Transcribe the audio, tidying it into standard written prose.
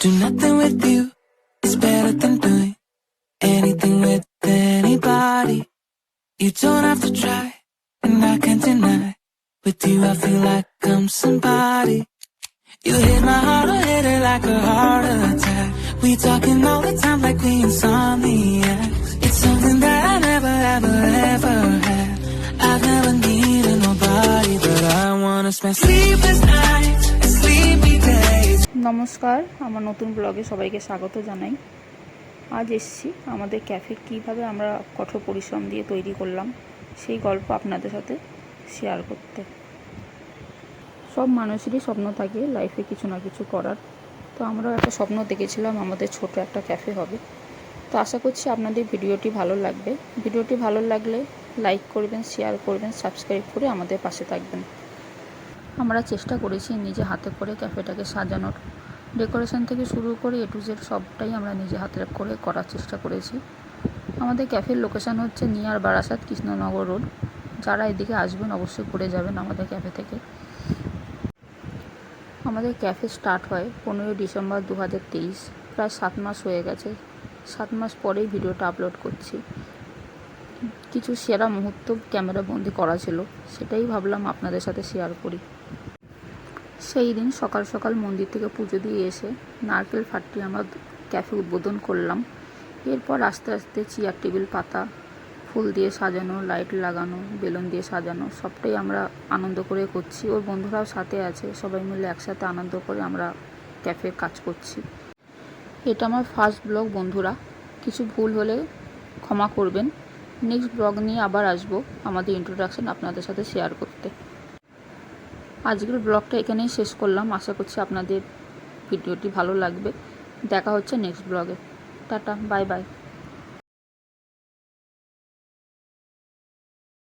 Do nothing with you is better than doing anything with anybody. You don't have to try, and I can't deny. With you I feel like I'm somebody. You hit my heart, I hit it like a heart attack. We talking all the time like we insomniacs. It's something that I never ever ever had. I've never needed nobody, but I wanna spend sleepless nights and sleepy days. নমস্কার, আমার নতুন ব্লগে সবাইকে স্বাগত জানাই। আজ এসেছি আমাদের ক্যাফে কিভাবে আমরা কঠোর পরিশ্রম দিয়ে তৈরি করলাম সেই গল্প আপনাদের সাথে শেয়ার করতে। সব মানুষেরই স্বপ্ন থাকে লাইফে কিছু না কিছু করার। তো আমরাও একটা স্বপ্ন দেখেছিলাম আমাদের ছোট একটা ক্যাফে হবে। তো আশা করছি আপনাদের ভিডিওটি ভালো লাগবে। ভিডিওটি ভালো লাগলে লাইক করবেন, শেয়ার করবেন, সাবস্ক্রাইব করে আমাদের পাশে থাকবেন। আমরা চেষ্টা করেছি নিজে হাতে করে ক্যাফেটাকে সাজানোর, ডেকোরেশন থেকে শুরু করে এ টু জেড সবটাই আমরা নিজে হাতে করে করার চেষ্টা করেছি। আমাদের ক্যাফের লোকেশান হচ্ছে নিয়ার বারাসাত কৃষ্ণনগর রোড। যারা এদিকে আসবেন অবশ্যই ঘুরে যাবেন আমাদের ক্যাফে থেকে। আমাদের ক্যাফে স্টার্ট হয় 15 ডিসেম্বর 2023। প্রায় 7 মাস হয়ে গেছে। 7 মাস পরেই ভিডিওটা আপলোড করছি। কিছু সেরা মুহূর্ত ক্যামেরা বন্দি করা ছিল, সেটাই ভাবলাম আপনাদের সাথে শেয়ার করি। সেই দিন সকাল সকাল মন্দির থেকে পুজো দিয়ে এসে নারকেল ফাটিয়ে আমরা ক্যাফে উদ্বোধন করলাম। এরপর আস্তে আস্তে চেয়ার টেবিল পাতা, ফুল দিয়ে সাজানো, লাইট লাগানো, বেলুন দিয়ে সাজানো সবটাই আমরা আনন্দ করে করছি। ওর বন্ধুরাও সাথে আছে, সবাই মিলে একসাথে আনন্দ করে আমরা ক্যাফে কাজ করছি। এটা আমার ফার্স্ট ব্লগ বন্ধুরা, কিছু ভুল হলে ক্ষমা করবেন। নেক্সট ব্লগ নিয়ে আবার আসবো আমাদের ইন্ট্রোডাকশন আপনাদের সাথে শেয়ার করতে। আজকের ব্লগটা এখানেই শেষ করলাম। আশা করছি আপনাদের ভিডিওটি ভালো লাগবে। দেখা হচ্ছে নেক্সট ব্লগে। Tata, bye bye.